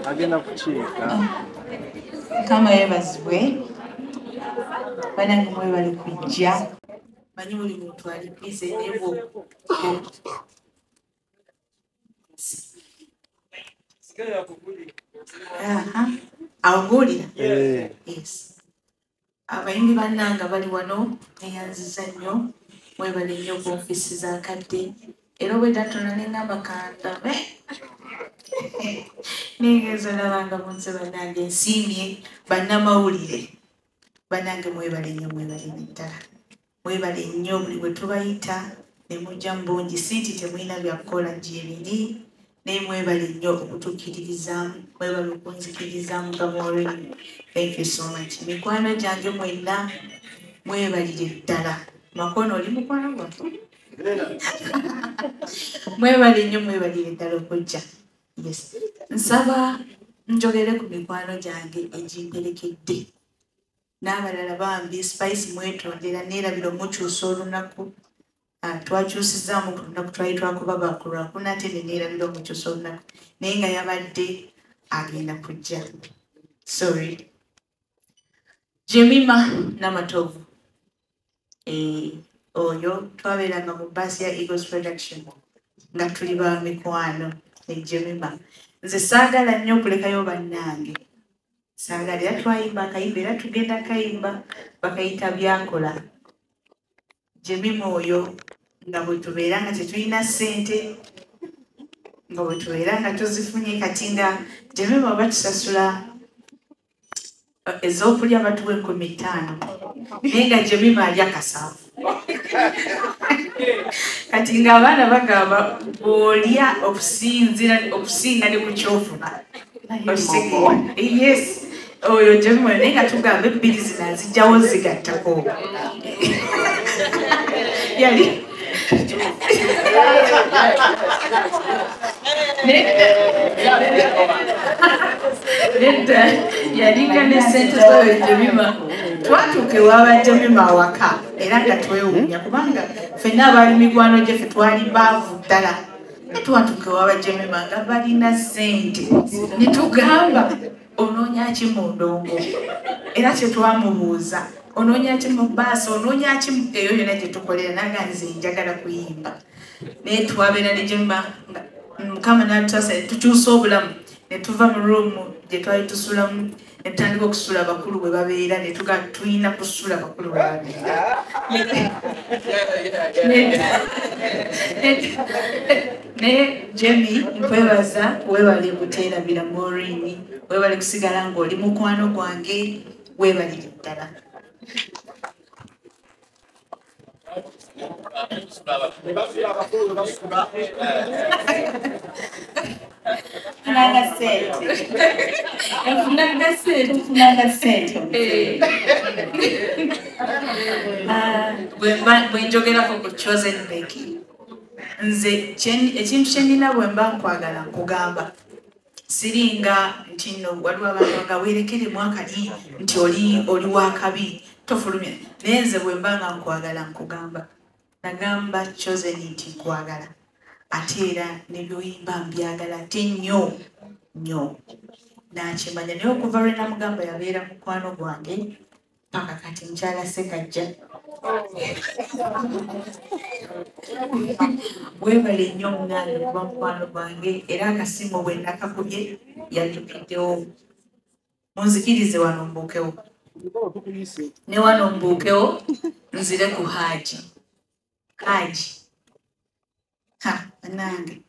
agenda kukiika kama yebazibwe banange mwebale kujja manyi buli muntu alipize nebo awugulira yes abayimbi bannanga bali wano neyanziza nnyo mwebale nnyo ku ofiisi za kadde era obwedatona nengamba kandabe ningezo nabanga munsi bannange ensiimye bannamawulire bannange mwebale nnyo ddala mwebale nnyo buli bwe tubayita ne mujja mu bungi sinti temulina byakukola gyebiri naye mwebale nnyo okutukkiririzaamu mwebale okunzikirizaamu gamolweni. Thank you so much. Mikwano gyange mwenna mwebalire ddala makono oli mukwano gwaffe mwebale nnyo mwebalire ddala okujja. Yes. Nsaba njogere ku mikwano gyange egimperekedde n'abalala bambi spice mwetondera neerabira omukyusa olunaku twakyusizaamu ku lunaku twali twakuba ku lwakuna ate neerabira omukyusa olunaku naye nga yabadde agenda kujja. Sorry. Jemima Namatovu oyo twabeeranga mu baasi ya Eagles Production nga tuli ba mikwano ne Jemima. Nze saagala nnyo okulekayo bannange saagala era twayimba akayimba era tugenda kayimba bakayita byakola. Jemima oyo nga bwe tubeera nga tetulina ssente nga bwe tubeera nga tuzifunye kati nga Jemima batusasula ez'okulya batuwa 15 naye nga Jemima alya kasaavu kati ng'abaana bagamba bw'olya okusinga ne ku kyofuna okitegeera. Yes oyo Jemima naye nga tugamba ebbiri zino azijjawo zigattako yali nedda yalinga ne ssente zoyo Jemima twatuuka ewaaba Jemima awaka era nga twewuunya kubanga ffenna abaali mikwano gye ffe twali baavu ddala twatuuka ewaaba Jemima nga balina ssente ne tugamba onoonya ki mu ndongo era kyetwamubuuza onoonya ki mu baasi onoonya ki eyo yonna gye tukolera naga nze njagala kuyimba naye twabeera ne Jemima Mukama n'atutasa tukyusa obulamu ne tuva mu ruumu gye twali tusulamu ne tutandika okusula abakulu bwe babeera ne tulina kusula abakulu bwe babeera naye Jemmy nkwebaza weebale kuteerabira Maureen weebale kusigala ng'oli mukwano gwange weebalire ddala. Bwe njogerako ku Chosen Becky nze ekintu kye nnina bwe mba nkwagala nkugamba siringa nti nno waliwo abantu nga weerekeremu akali nti oli wakabi tofulumya naye nze bwe mba nga nkwagala nkugamba nagamba Chosen nti nkwagala ate era ne byoyimba mbyagala ate nnyo nnyo nakimanya naye okuva lwe namugamba yabeera mukwano gwange paka kati nkyala Sekajja weebale nnyo omunange kuba mukwano gwange era akasimu bwe nakakubye yajjukiddewo munzikirize wano mbuukewo ne wano mbuukewo nzire ku Haji nange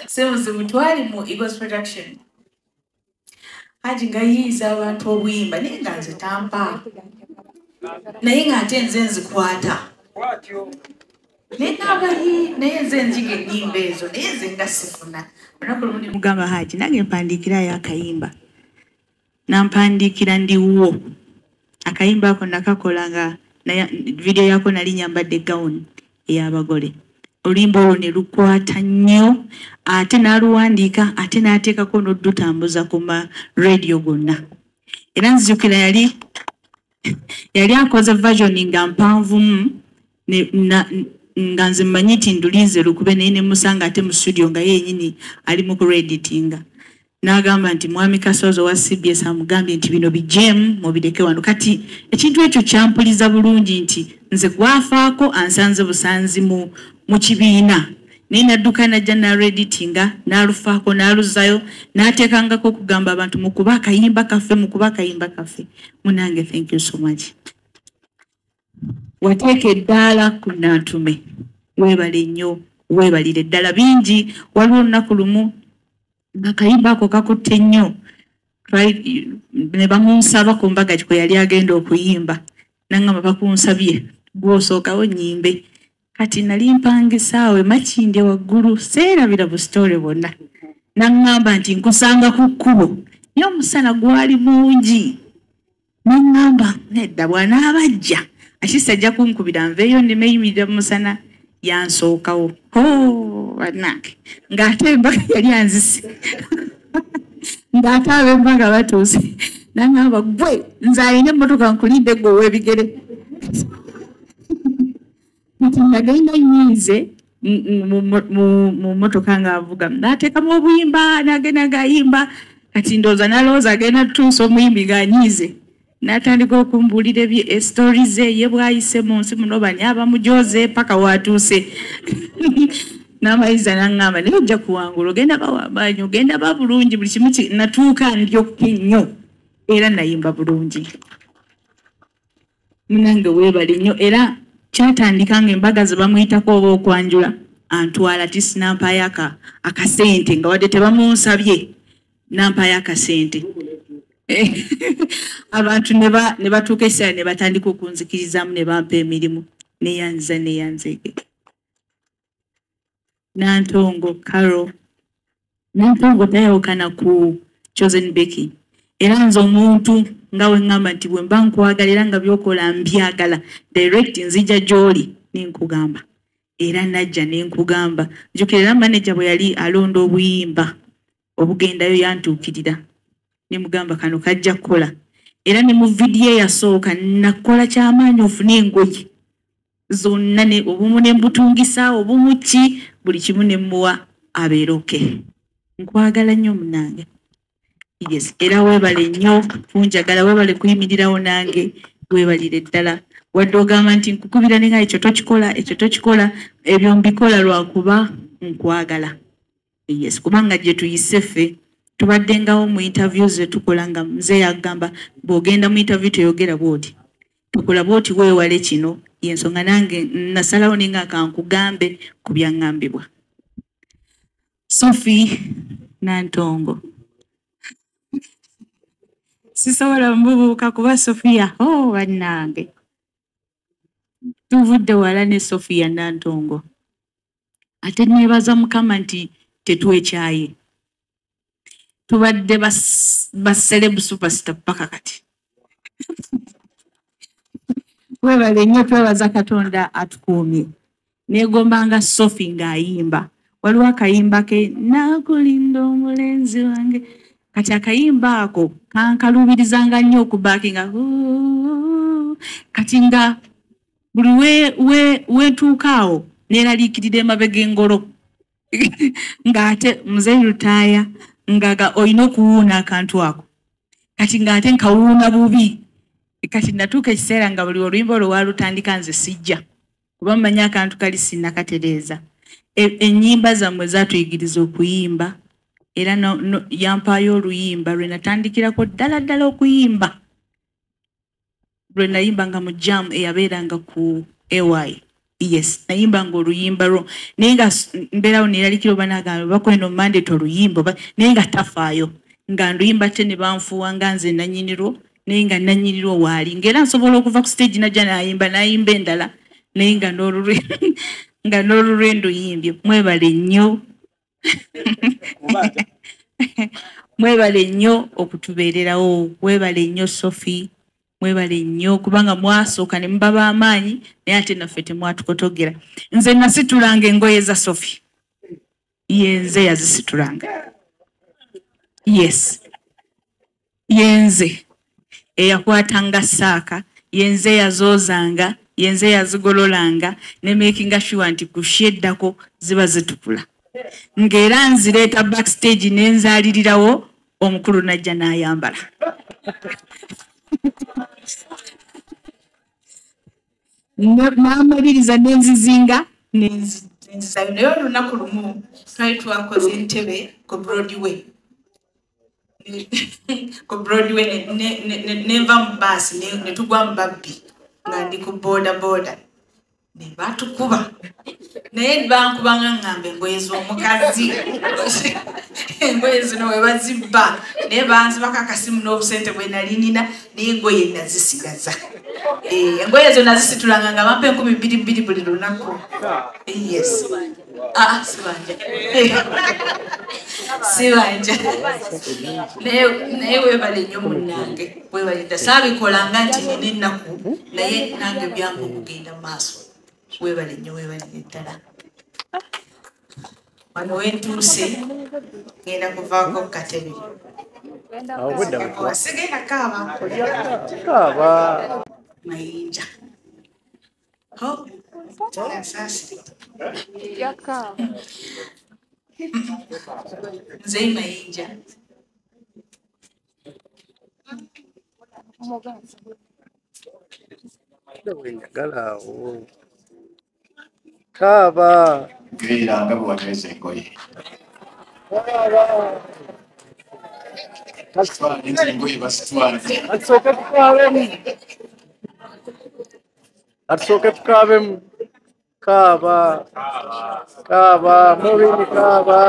semuzibu twali mu Eagles Production Haji nga yiiza abantu obuyimba naye nga nze tampa naye nga ate nze nzikwata naye nze njiga ennyimba ezo naye nze nga sifuna olunaku lumu mugamba Haji nange mpandiikirayo akayimba nampandiikira ndiwo akayimba ako nakakola nga video yako nali nyambadde gown ey'abagole oluyimba olwo ne lukwata nnyo ate n'aluwandiika ate n'ateekako n'oddutambuza ku ma radio gonna era nzijukira yali akoze version nga mpanvumu nga nze mmanyi nti ndulinze lukube naye ne musanga ate mu studio nga yennyini ali mu kueditinga n'agamba nti mwami Kasozo wa CBS amugambye nti bino bijeemu mubireke wano kati ekintu ekyo kyampuliza bulungi nti nze gwafaako ansanze busanzi mu kibiina naye nadduka najja n'alueditinga n'alufaako n'aluzayo n'ateekangako okugamba abantu mukuba akayimba kaffe munange thank you so much wateeka eddaala ku Nantume weebale nnyo weebalire eddala bingi waliwo olunaku lumu akayimba ako kakutte nnyo ne bamunsaba ku mbaga kwe yali agenda okuyimba nangamba bakunsabye gwosookawo nnyimbe kati nali mpangisaawe makinde waggulu seerabira bu story bonna nangamba nti nkusanga ku kkubo naye omusana gwali mungi nangamba nedda bw'anaabajja akisa ajja kunkubira nveeyo ndimeyimirira mu musana yansookawo bannange ng'ate embaga yali anzise ng'ate ab'embaga batuuse nangamba gwe nze alina emmotoka nkulinde gwe ow'ebigere nti nagenda nyiize mu mmotoka ng'avuga n'ateekamu obuyimba n'agenda ng'ayimba kati ndowooza n'alowooza agenda tutuusa omuyimbi ng'anyiize n'atandika okumbuulira stories ze ye bw'ayise mu nsi muno bani abamujoze paka waatuuse n'amayiza n'aŋŋamba naye ojja kuwangula ogenda bawamaanyi ogenda ba bulungi buli kimu natuuka ndyokke nnyo era nayimba bulungi munange weebale nnyo era kyatandika ng'embaga ze bamuyitako oba okwanjula antwala tisi nampaayo akasente nga wadde tebamunsabye nampaayo akasente abantu ne batuuka ekiseera ne batandika okunzikirizamu ne bampa emirimu neyanzege Nantongo Carol Nantongo tayawukana ku Chosen Becky era nze omuntu nga we ŋŋamba nti bwe mba nkwagala era nga byokola mbyagala direct nzija gy'oli nenkugamba era najja nenkugamba njukira era manager bwe yali alonda obuyimba obugendayo yantuukirira nemugamba kano kajja kukola era ne mu vidiyo eyasooka nakola kyamaanyi ofune engoye zonna obumu ne mbutungisa obumuki buli kimu ne mmuwa abeeroke nkwagala nnyo munange yes era weebale nnyo kunjagala weebale kuyimirirawo nange weebalire ddala wadde ogamba nti nkukubira nenga ekyo tokikola ebyo mbikola lwakuba nkwagala yes kubanga gye tuyise ffe tubaddengawo mu interviews ze tukola nga mzee yagamba bw'ogenda mu interview toyogera bw'oti tukola bw'oti weewale kino yensonga nange nasalawo nenga kankugambe ku byaŋŋambibwa Sophie Nantongo sisobola mbubuuka kuba Sophia bannange tuvudde wala ne Sophia Nantongo ate nebaza Mukama nti tetwekyaye tubadde baseleb superstar paka kati webale nnyo twebaza Katonda atukuumye negombanga Sophie ng'ayimba waliwo akayimba ke nakulinda omulenzi wange kati akayimba ako kankaluubirizanga nnyo okubaakinga kati nga buli weetuukaawo neeraliikirira emabega engolo ng'ate muzeeyi lutaaya ngaga olina okuwuuna akantu ako kati ng'ate nkawuuna bubi kati natuuka ekiseera nga buli oluyimba olwo walutandika nze sijja kuba mmanyi akantu kali sinnakatereeza ennyimba zammwe zaatuyigiriza okuyimba era yampaayo oluyimba lwe natandikirako ddala okuyimba lwe nayimbanga mu jam eyabeeranga ku AY yes nayimbanga oluyimba lwo naye nga mbeerawo neeralikira oba nagamba bakwenda omandate oluyimba naye nga tafaayo nga nduyimba te ne banfuuwa nga nze nannyinirwo naye nga nannyinirwo waali ng'era nsobola okuva ku stage najja nayimba endala naye nga n'olulwendo yimbye mwebale nnyo mwebale nnyo okutubeererawo mwebale nnyo Sophie mwebale nnyo kubanga mwasooka ne muba b'amaanyi naye ate naffe temwatukotogera nze nasitulanga engoye za Sophie yenze yazisitulanga yes yenze eyakwatanga saaka yenze yazoozanga yenze yazigololanga ne making sure nti kusheddako ziba zitukula ng'era nzireeta backstage nenzaalirirawo omukulu najja n'ayambala n'amaliriza nenzizinga nenzizayo naye olunaku lumu twali twakoze entebe ku Broadway nenva mu baasi ne tugwa mu babbi nga ndi ku boda ne batukuba naye bankubanga ngamba engoye z'omukazi engoye zino we bazibba naye banzibako akasimu n'obusente bwe nali nina naye engoye nazisigaza engoye zo nazisitulanga nga bampa 2,200 buli lunaku yes sibanja naye webale nnyo munnange webale dda saabikolanga nti nina ennaku naye nange byamba okugenda mu maaso webale nnyo webalire ddala wano wentuuse ngenda kuvaako ku katebe sigenda kaaba mayinja nze mayinja Kaaba Giranga bwe watereza engoye. Engoye basitwala. Atusooke tukaabemu. Kaaba mubini kaaba.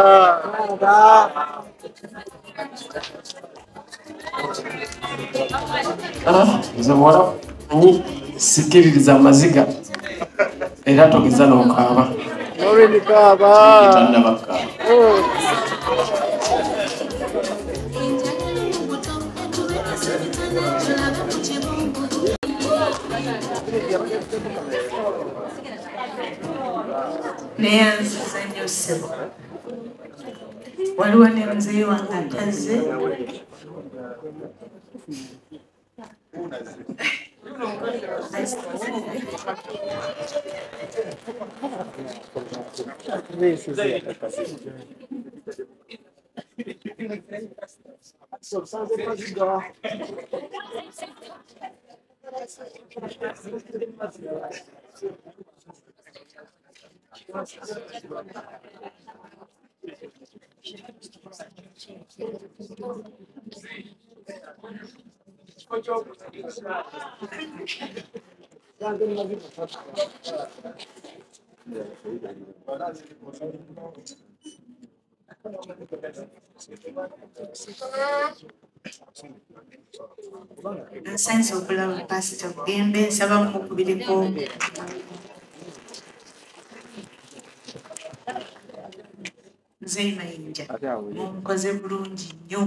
Nze muwala anyi sikiririza amaziga era togeza n'okaaba. Mubini kaaba. neyanziza nnyo ssebo waliwo ne muzeeyi wange atazze nsanze okulaba pasita kugembe nsaba mukubireko nze mayinja munkoze bulungi nnyo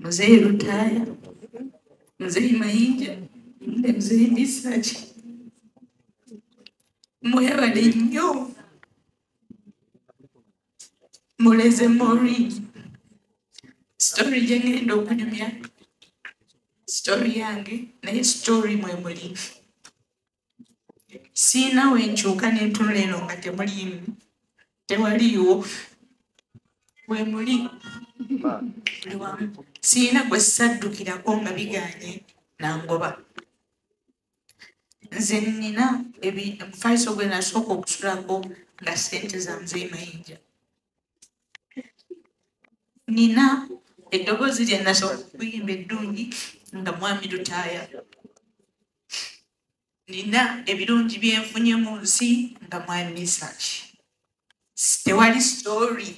muzeeyi Lutaaya muzeeyi mayinja ne muzeeyi Bisaki mwebale nnyo muleze Maureen story gye ngenda okunyumya story yange naye story mwe muli siina wenkyuka nentunula eno nga temuliimu tewaliiwo bwe muli buli wamu siina gwe ssaddukirako nga biganye nangoba nze nnina omufaliso gwe nasooka okusulako nga ssente za muzeeyi mayinja nina eddoboozi lye nasooka okuyimba eddungi nga mwami Lutaaya nina ebirungi byenfunye mu nsi nga mwami Bisaki tewali story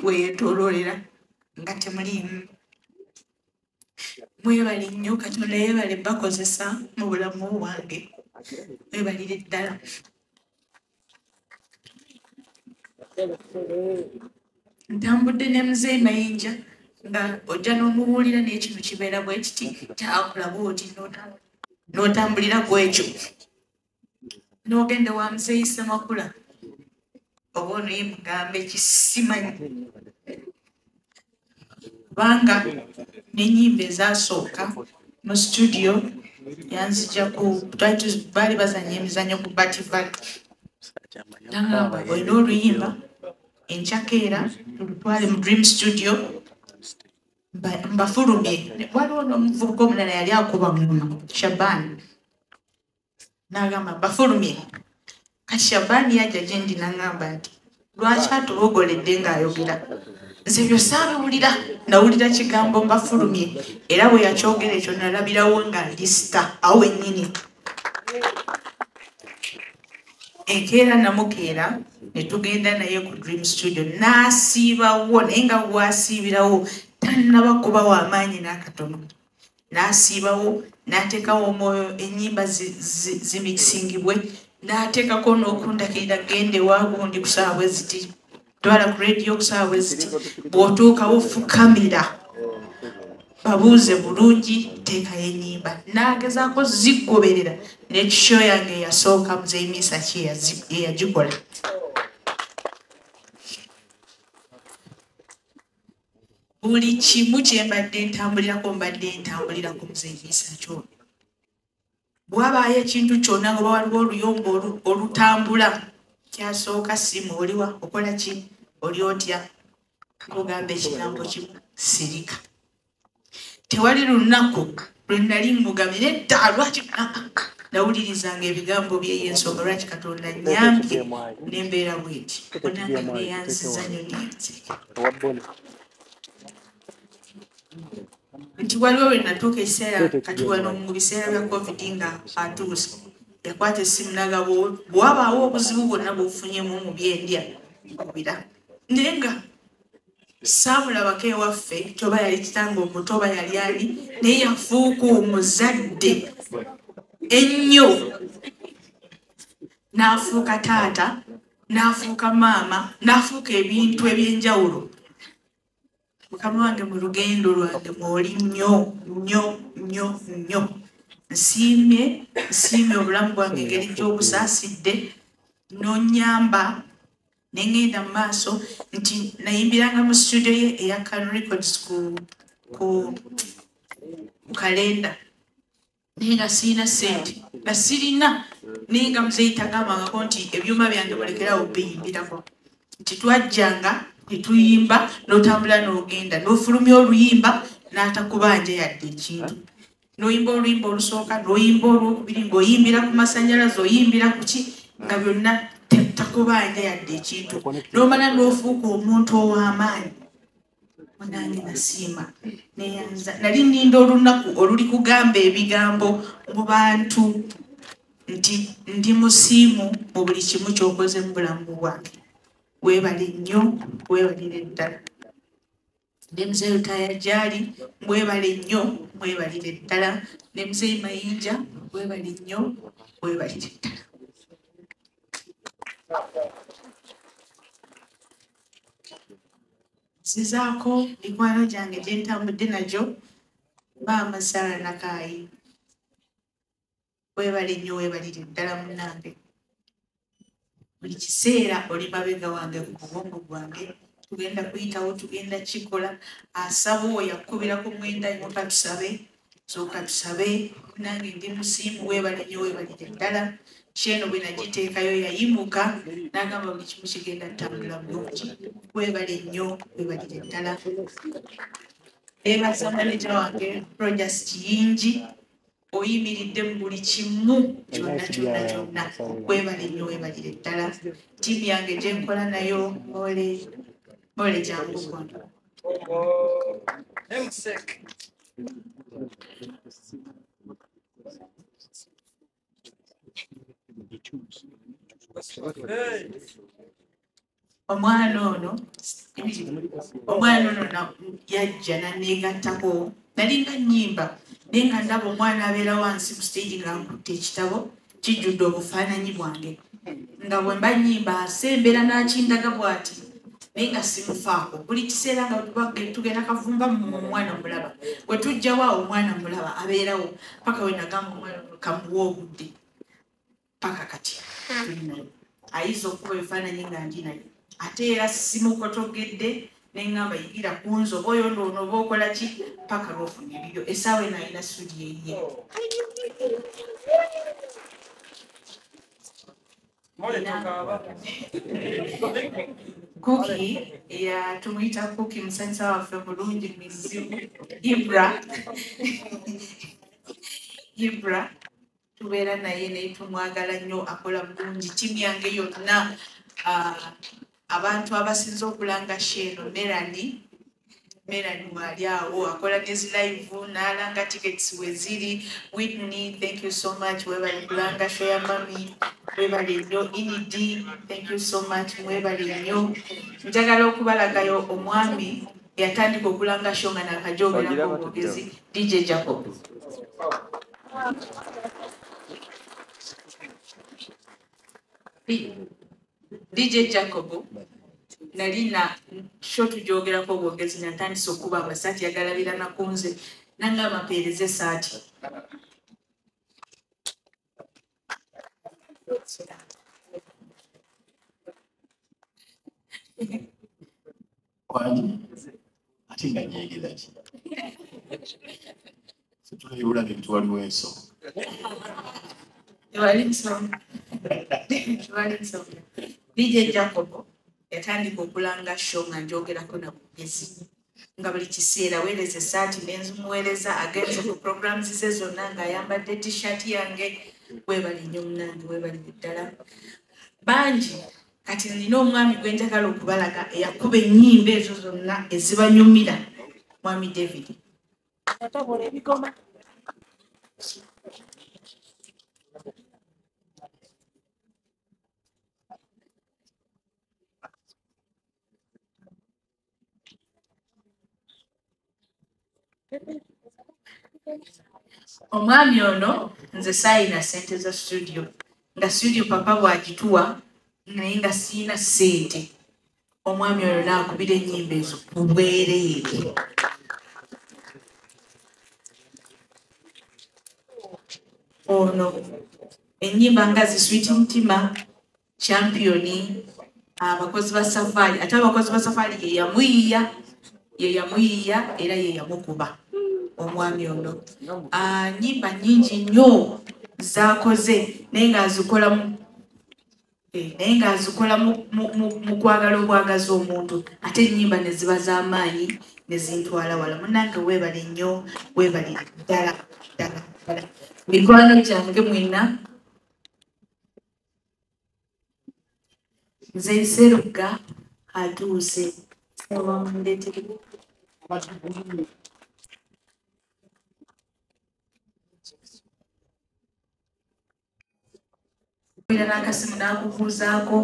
weyeetooloolera nga temuliimu mwebale nnyo Katonda yeebale bakozesa mu bulamu bwange mwebalire ddala ntambudde ne muzeeyi mayinja nga ojja n'omubuulira n'ekintu kibeera bwe kiti kyakulaba oti n'otambulira ku ekyo n'ogenda wa muzeeyi Ssemakula oba ono ye mugambe ekisimanyi kubanga n'ennyimba ezasooka mu studio yanzija ku bali bazanya emizanyo ku Bativali nangamba olina oluyimba enchakeera tulutwale mu Dream Studio mbafulumye waliwo n'omuvubuka omulala yali akuba ngoma Shabani nagamba mbafulumye kati Shabani yajja gye ndi nangamba nti lwaki atubogoledde ng'ayogera nze byo saabiwulira nawulira kigambo mbafulumye era bwe yakyogera ekyo nalabirawo nga lisita awo wennyini enkeera namukeera ne tugenda naye ku Dream Studio n'asiibawo naye nga bwasiibirawo tannaba kubawo amaanyi n'akatono n'asiibawo n'ateekawo omwoyo ennyimba zimikisingibwe n'ateekako n'okundakirira gende waagundi ku ssaawa bwe ziti twala ku radio ku ssaawa bwe ziti bw'otuukawo fukamira babuuze bulungi teekayo ennyimba n'agezaako zigoberera n'ekisho yange eyasooka muzeeyimisa ki eyagikola buli kimu kyembadde ntambulirako mbadde ntambulirako muzeeyimisa kyo bwabaayo ekintu kyonna nga waliwo oluyombo olutambula kyasooka simu oliwa okola ki oli otya ng'ogamba ekigambo kimu sirika tewali lunaku lwe nali mugambye nedda lwaki nawulirizanga ebigambo by'ensonga lwaki Katonda nnyambye n'embeera bweti onange neyanziza nnyo nenzeka nti waliwo lwe natuuka ekiseera kati wano mu biseera bya COVID nga atuuse yakwata essimu nagaba bwabaawo obuzibu bwonna bwebufunyemu mu byendya kubira naye nga saamulabako ewaffe toba yali kitanga omuto oba yali ali naye yafuuka omuzadde ennyo n'afuuka taata n'afuuka maama n'afuuka ebintu ebyenjawulo mukama wange mu lugendo lwange mwoli nnyo nnyo nnyo nnyo nsiimye obulamu bwange engeri gy'obusaasidde n'onnyamba nengenda mu maaso nti nayimbiranga mu studio ye eya Can Records ku kalenda naye nga sirina ssente nga sirina naye nga muzeeyi tagambangako nti ebyuma byange mulekerawo biyimbirako nti twajjanga netuyimba n'otambula n'ogenda n'ofulumya oluyimba n'atakubanja yadde ekintu n'oyimba oluyimba olusooka n'oyimba olwokubiri ng'oyimbira ku masannyalaze oyimbira ku ki nga byonna takubanja yadde ekintu n'omala n'ofuuka omuntu ow'amaanyi munange nasiima neyanza nali nninda olunaku oluli kugamba ebigambo mu bantu nti ndi musiimu mu buli kimu ky'okoze mu bulamu bwange weebale nnyo weebalire ddala ne muzeeyi Lutaaya gyali mwebale nnyo mwebalire ddala ne muzeeyi Mayinja weebale nnyo weebalire ddala nzizaako mikwano gyange gye ntambudde nagyo maama Sarah Nakaayi weebale nnyo weebalire ddala munnange buli kiseera oli mabega wange ku bwongo bwange tugenda kuyitawo tugenda kikola asaba oyo yakubira ku mwenda yoka tusabe sooka tusabe nange ndi musiimu weebale nnyo weebalire ddala kyeno bwe nagiteekayo yayimuka n'agamba buli kimu kigenda tutambula bulungi weebale nnyo weebalire ddala ebaza maneja wange Rogers Kiyingi oyimiridde mu buli kimu kyonna weebale nnyo weebalire ddala ttiimu yange gye nkola nayo mole jangu kono omwana ono yajja naneegattako nalinga nnyimba naye nga ndaba omwana abeera wansi ku stage nga nkutte ekitabo kijjudde obufaananyi bwange nga bwe mba nnyimba asembera n'akindaga bw'ati naye nga simufaako buli kiseera nga tugenda kavumba mu omwana mulaba bwe tujjawo awo omwana mulaba abeerawo paka we nagamba omwana kamuwa obudde paka kati tulinayo ayinza okuba ebifaananyi nga ndi nayo ate era simukotogedde neŋŋamba yigira ku nzoba oyo ndoono oba okola ki paka lwofuna ebibyo essaawa eno alina studio eyiye Cookie ya tumuita Cookie msensa wa Femurunji mizimu Ibra tubeera naye naye tumwagala nnyo akola bulungi timu yange yonna abantu abasinza okulanga sheeno Melanie wali awo akola nezi live n'alanga tickets weziri. Whitney, thank you so much. Webali kulanga show ya mami. Webali nnyo Inidi, thank you so much. Webali nnyo. Njagala okubalagayo omwami yatandika okulanga show nga nakajogera ko bogezi DJ Jacob. DJ Jacob nalina show tujogera ko bogezi natandise okuba amasati yagalabira nakunze nanga amapeereze saati. Kwani ati nga nyegera ki situlebula bintu waliwo ensonga DJ Jacob yatandika okulanga show nga njogerako na bugezi nga buli kiseera weereza essaati nenzumuweereza agenze ku programs ze zonna ng'ayambadde t-shirt yange webali nnyo munange webali ddala bangi kati nina omwami gwe njagala okubalaga eyakuba ennyimba ezo zonna ezibanyumira mwami David omwami ono nze saayina ssente za studio nga studio papa bw'agituwa naye nga siina ssente omwami ono naakubira ennyimba ezo bwereere ono ennyimba nga ziswiti mutima championi abakozi ba safari ate abakozi ba safari yeyamuyiiya era yeyamukuba omwami ono nnyimba nnyingi nnyo zaakoze naye ng'azikola mu kwagala obwagaza omuntu ate ennyimba ne ziba z'amaanyi ne zintwala wala munnange weebale nnyo weebalire ddala mikwano gyange mwenna nze Nseruga atuuse abamundetere era n'akasimu n'akubuuzaako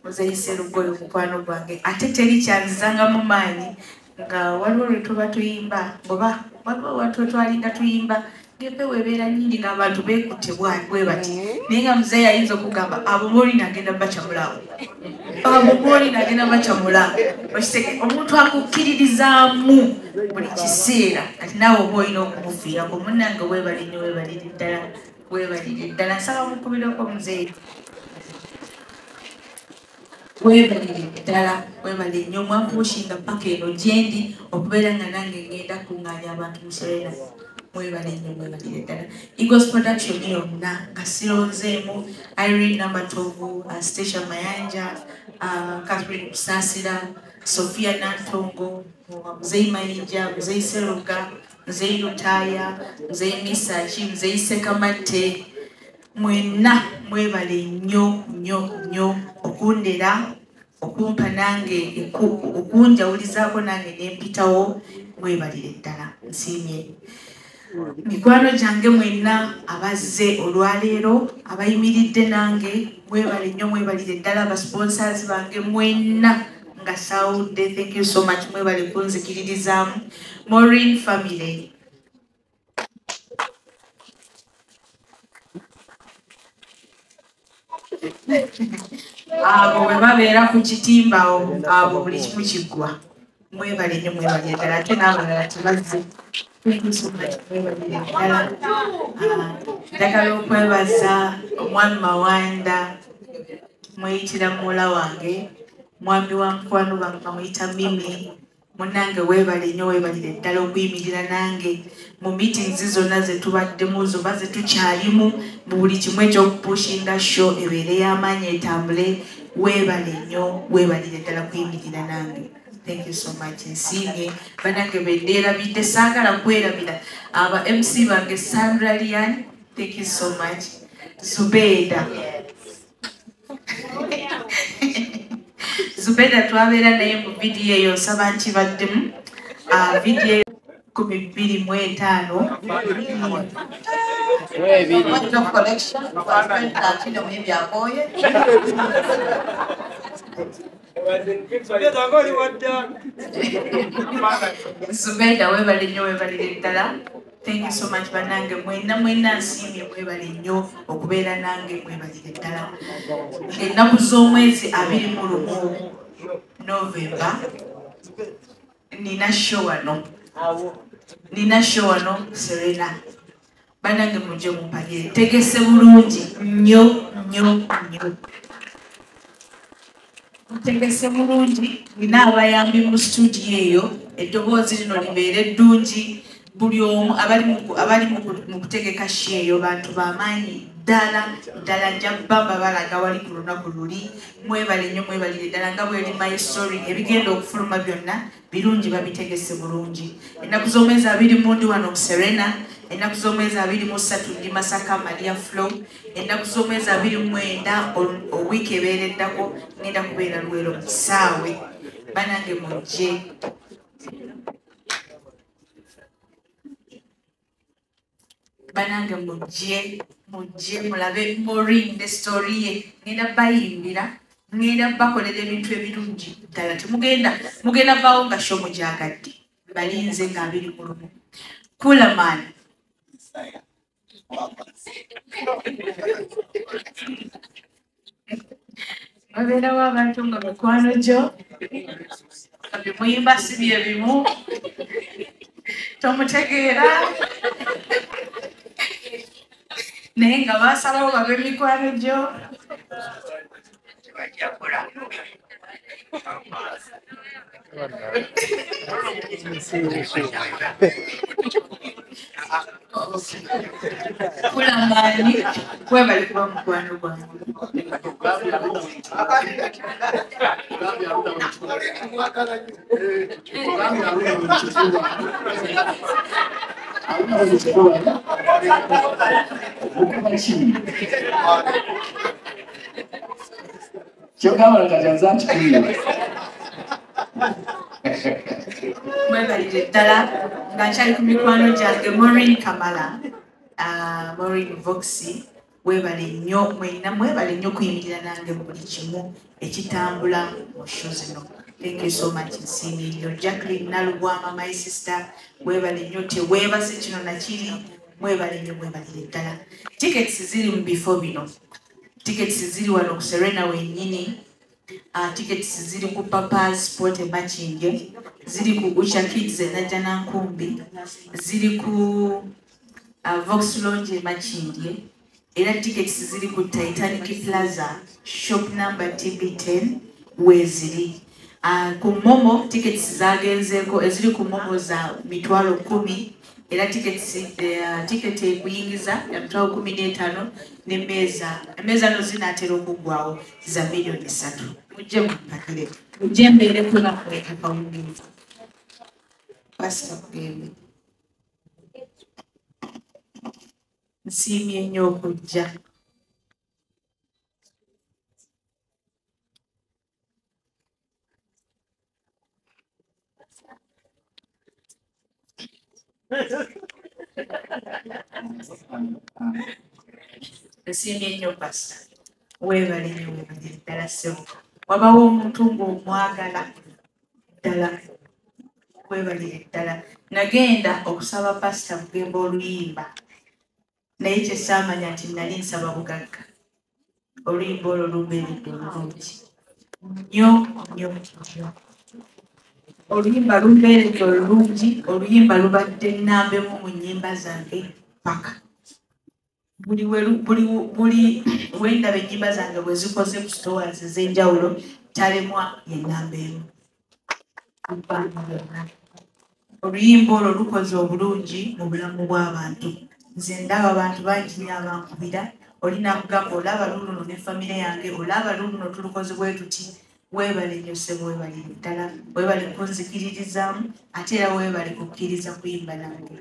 Nseruga oyo mukwano gwange ate teri kyanzizangamu maanyi nga waliwo lwe tuba tuyimba oba waliwo watu twalinga tuyimba ngempewo ebeera nnyingi ng'abantu beekutte bwe bati naye nga muzeeyi ayinza okugamba abo booli nagenda bacamulawo abo booli nagenda bacamula omuntu akukkiririzaamu buli kiseera kati naawe oba olina okumufiirako munnange weebali nnyo weebalire ddala nsaba mukubireko muzeeyi weebalire ddala weebale nnyo mwampuushinga paka eno gyendi okubeera nga nange ngenda kuŋŋaanya abantu muserena mwebale nnyo mwebalire ddala Eagles production yonna nga sironzeemu Irene number 12 Station Mayanja Catherine Kusasira Sophia Nantongo Muzeeyi Mayinja Muzeeyi Seruga Muzeeyi Lutaaya Muzeeyi Misachi Muzeeyi Sekamatte mwenna mwebale nnyo okundera okumpa nange okunjawulizaako nange nempitawo mwebalire ddala nsiimye mikwano gyange mwenna abazze olwaleero abayimiridde nange mwebale nnyo mwebalire ddala abasponsors bange mwenna nga sawudde thank you so much mwebale kunzikiririzaamu Maureen family abo bwe babeera ku kitimba abo buli kimu kiggwa mwebale nnyo mwebalire ddala ate n'abalala tebazze njagala okwebaza omwami Mawanda mweyitira muwala wange mwami wa mukwano bange bamuyita Mimi munange weebale nnyo weebalire ddala okuyimirira nange mu meetings zonna ze tubaddemu zoba ze tukyalimu mu buli kimu ekyokupushinga show ebeere y'amaanyi etambule weebale nnyo weebalire ddala kuyimirira nange. Thank you so much. Nsiimye banange bendeerabidde saagala kwerabira aba MC bange Sandra Lian. Thank you so much. Zubeda. Zubeda twabeera naye mu vidiyo eyo nsaba nkibaddemu. Vidiyo 25. Zubeda weebale nnyo weebalire ddala. Thank you so much banange mwenna nsiimye mwebale nnyo okubeera nange mwebalire ddala. Ennaku z'omwezi 21 November nina show wano Serena. Banange mujje mumpagire tegese bulungi nnyo. Tegese bulungi nina abayambi mu studio eyo eddoboozi lino libeere eddungi. Buli omu abali mu kutegeka sheeyo bantu bamaanyi ddala nja bamba balaga wali ku lunaku luli. Mwebale nnyo mwebalire ddala nga bweri my story ebigenda okufuluma byonna birungi babitegese bulungi. Ennaku z'omwezi 20 ndi wano mu Serena, ennaku z'omwezi 23 ndi Masaka Maria Flow, ennaku z'omwezi 29 owiiki ebeereddako ngenda kubeera Luweero mu kisaawe. Banange mujje. Banange mujje mulabe Maureen the story ye. Ngenda bayimbira, ngenda bakolera ebintu ebirungi ddala. Mugenda vaawo nga show mugyagadde. Balinze nga 21. Kula man. Wabeerawo abantu nga mikwano gyo bimuyimba si bye bimu tomutegeera naye nga basalawo babe mikwano gyo. Kulamaani webali kuba mukwano gwange. Mwebalire ddala nga nkyali ku mikwano gyange Maureen Kamala, Maureen Voxy, webale nnyo mwenna mwebale nnyo kuyimirira nange mu buli kimu ekitambula mu show zino. Thank you so much nsiimye nnyo. Jacqueline Nalubwama my sister webale nnyo teweebase kino nakiri mwebale nnyo mwebalire ddala. Tickets ziri mu bifo bino. Tickets ziri wano ku Serena wennyini. Tickets ziri ku Papa's Sport Matching, ziri ku Usha Kids Najja Nankumbi, ziri ku Vox Lounge Matching, era tickets ziri ku Titanic Plaza shop number TB10 weziri. Ku Momo tickets zagenzeeko eziri ku Momo za $10,000 era ticket ekuyingiza ya $15,000 n'emmeeza no zinaatera okuggwawo za $3,000,000. Mujje mumpakire mujje mbeere kuna kweka kawungiza pasita kugembe. Nsiimye nnyo okujja. Nsiimye nnyo pasita. Weebale nnyo weebalire ddala ssebo. Wabawo omuntu ng'omwagala ddala weebalire ddala. Nagenda okusaba pasita Bugembe oluyimba naye kye saamanya nti nali nsaba bugagga. Oluyimba olwo lumbeeredde olulungi nnyo. Oluyimba lumbeeredde olulungi. Oluyimba lubadde nnambemu mu nnyimba zange paka. Buli wendaba ennyimba zange bwe zikoze ku stores ez'enjawulo talemwa ye nnamba emu. oluyimba olwo lukoze obulungi mu bulamu bw'abantu. Nze ndaba abantu bangi nnyo abankubira olina kugamba olaba luno ne famire yange olaba luno tulukoze bwe tuti weebale nnyo ssebo weebale ddala weebale kunzikiririzaamu ate era weebale kukkiriza kuyimba nange